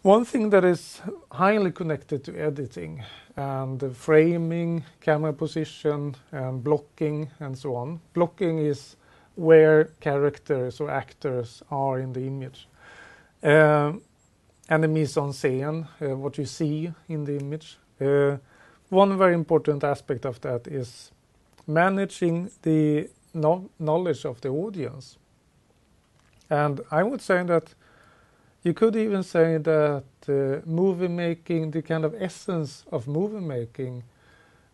One thing that is highly connected to editing and the framing, camera position, and blocking, and so on. Blocking is where characters or actors are in the image. And the mise-en-scène, what you see in the image. One very important aspect of that is managing the knowledge of the audience. And I would say that you could even say that movie making, the kind of essence of movie making,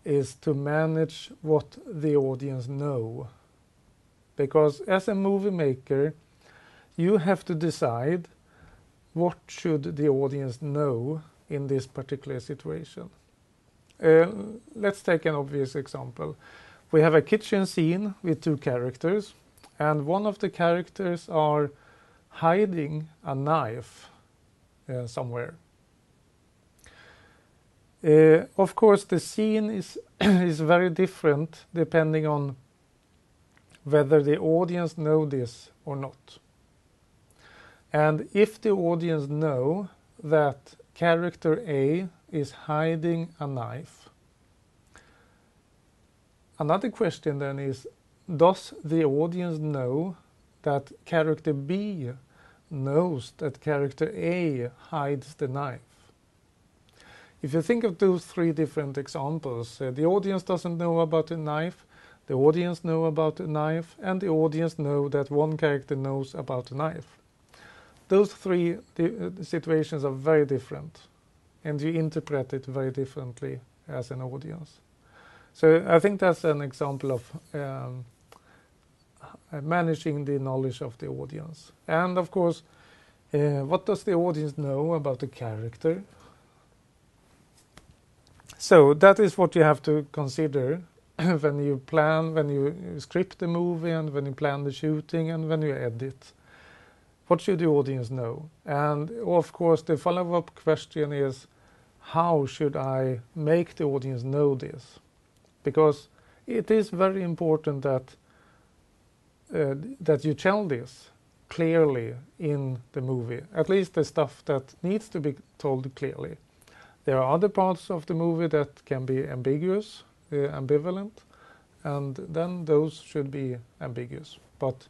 is to manage what the audience know. Because as a movie maker, you have to decide what should the audience know in this particular situation. Let's take an obvious example. We have a kitchen scene with two characters, and one of the characters are hiding a knife somewhere. Of course, the scene is very different depending on whether the audience know this or not. And if the audience know that character A is hiding a knife, another question then is, does the audience know that character B knows that character A hides the knife? If you think of those three different examples, the audience doesn't know about the knife, the audience know about the knife, and the audience know that one character knows about the knife. Those three situations are very different, and you interpret it very differently as an audience. So I think that's an example of managing the knowledge of the audience. And of course, what does the audience know about the character? So that is what you have to consider when you plan, when you script the movie, and when you plan the shooting, and when you edit. What should the audience know? And of course, the follow-up question is, how should I make the audience know this? Because it is very important that that you tell this clearly in the movie, at least the stuff that needs to be told clearly. There are other parts of the movie that can be ambiguous, ambivalent, and then those should be ambiguous. But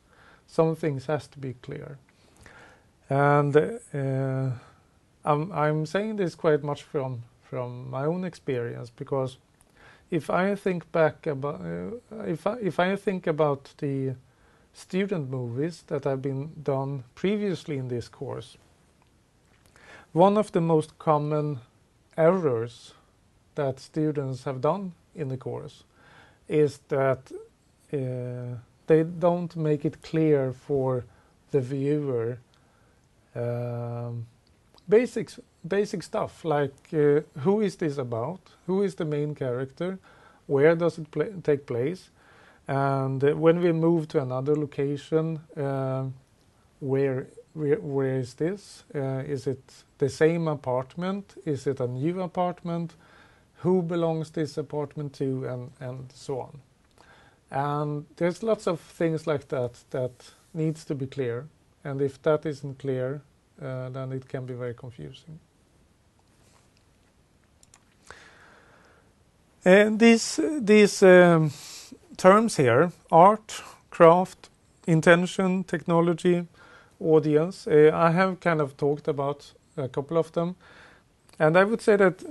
some things has to be clear. And I'm saying this quite much from my own experience, because if I think back about if I think about the student movies that have been done previously in this course, one of the most common errors that students have done in the course is that they don't make it clear for the viewer basic stuff like who is this about, who is the main character, where does it take place, and when we move to another location, where is this? Is it the same apartment? Is it a new apartment? Who belongs this apartment to, and so on. And there's lots of things like that needs to be clear, and if that isn't clear, then it can be very confusing. And these terms here, art, craft, intention, technology, audience, I have kind of talked about a couple of them. And I would say that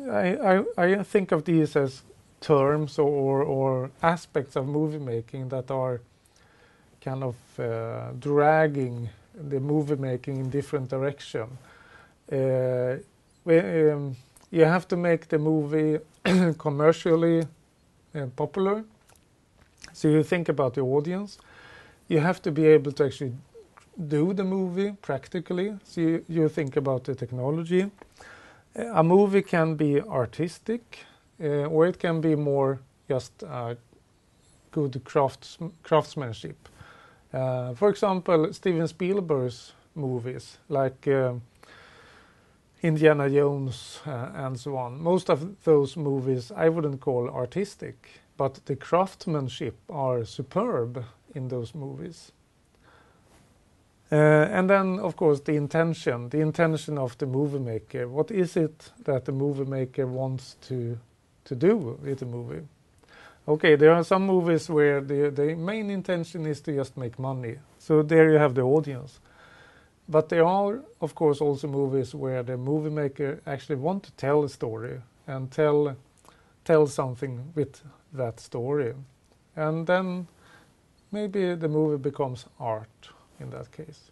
I think of these as terms or aspects of movie making that are kind of dragging the movie making in different direction. You have to make the movie commercially popular. So you think about the audience. You have to be able to actually do the movie practically. So you think about the technology. A movie can be artistic, or it can be more just good craftsmanship. For example, Steven Spielberg's movies, like Indiana Jones and so on. Most of those movies I wouldn't call artistic, but the craftsmanship are superb in those movies. And then, of course, the intention of the movie maker. What is it that the movie maker wants to do with the movie? Okay, there are some movies where the main intention is to just make money. So there you have the audience. But there are, of course, also movies where the movie maker actually want to tell a story and tell something with that story. And then maybe the movie becomes art in that case.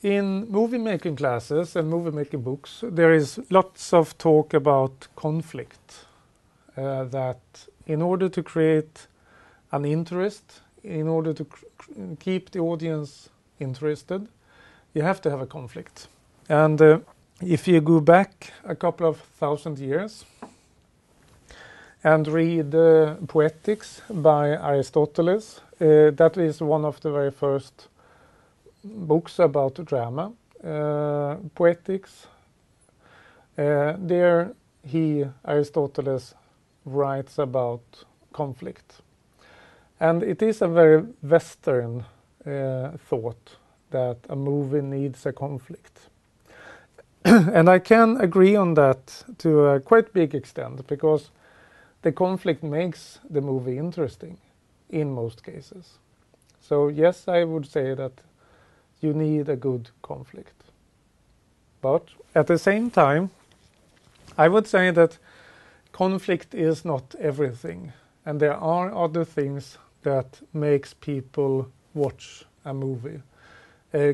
In movie making classes and movie making books, there is lots of talk about conflict. That in order to create an interest, in order to keep the audience interested, you have to have a conflict. And if you go back a couple of thousand years and read Poetics by Aristotle, that is one of the very first books about drama, Poetics. There Aristotle writes about conflict. And it is a very Western thought that a movie needs a conflict. And I can agree on that to a quite big extent, because the conflict makes the movie interesting in most cases. So yes, I would say that you need a good conflict. But at the same time, I would say that conflict is not everything. And there are other things that makes people watch a movie.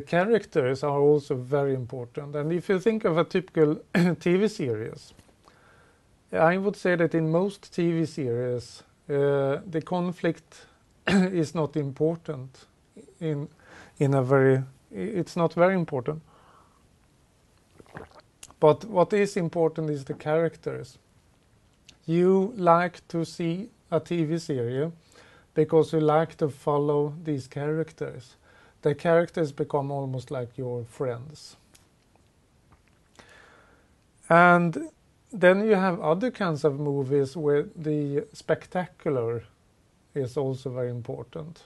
Characters are also very important. And if you think of a typical TV series, I would say that in most TV series, the conflict is not important. It's not very important. But what is important is the characters. You like to see a TV series because you like to follow these characters. The characters become almost like your friends. And then you have other kinds of movies where the spectacular is also very important.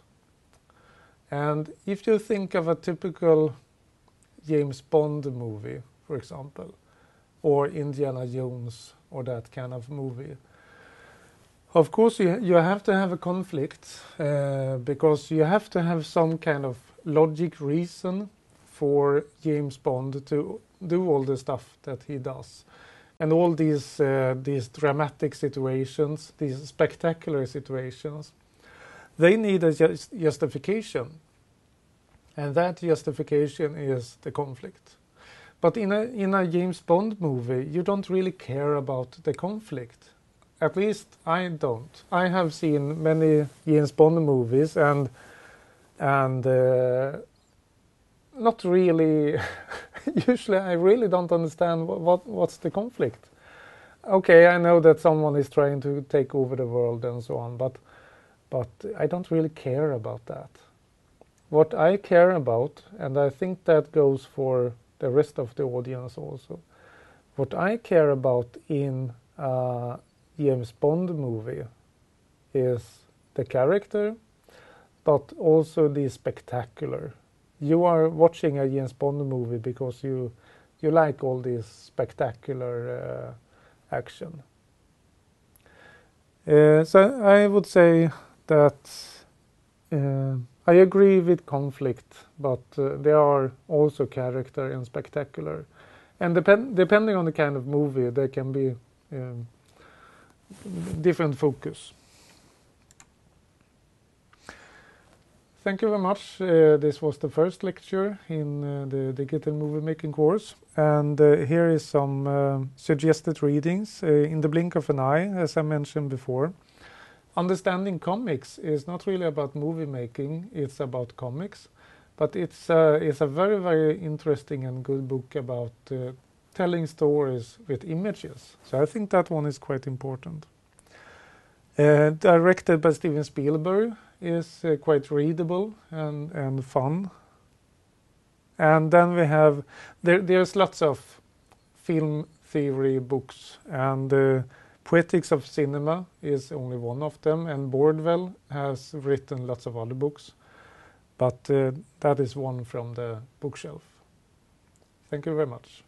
And if you think of a typical James Bond movie, for example, or Indiana Jones, or that kind of movie, of course you have to have a conflict, because you have to have some kind of logic reason for James Bond to do all the stuff that he does. And all these dramatic situations, these spectacular situations, they need a justification. And that justification is the conflict. But in a James Bond movie, you don't really care about the conflict. At least I don't. I have seen many James Bond movies and not really. Usually, I really don't understand what's the conflict. Okay, I know that someone is trying to take over the world and so on, but I don't really care about that. What I care about, and I think that goes for the rest of the audience also, what I care about in a James Bond movie is the character, but also the spectacular. You are watching a James Bond movie because you like all this spectacular action. So I would say that I agree with conflict, but there are also character and spectacular. And depending on the kind of movie, there can be different focus. Thank you very much. This was the first lecture in the digital movie making course. And here is some suggested readings in the blink of an eye, as I mentioned before. Understanding comics is not really about movie making, it's about comics. But it's a very, very interesting and good book about telling stories with images. So I think that one is quite important. Directed by Steven Spielberg, is quite readable and fun. And then we have, there's lots of film theory books, and Poetics of Cinema is only one of them, and Bordwell has written lots of other books, but that is one from the bookshelf. Thank you very much.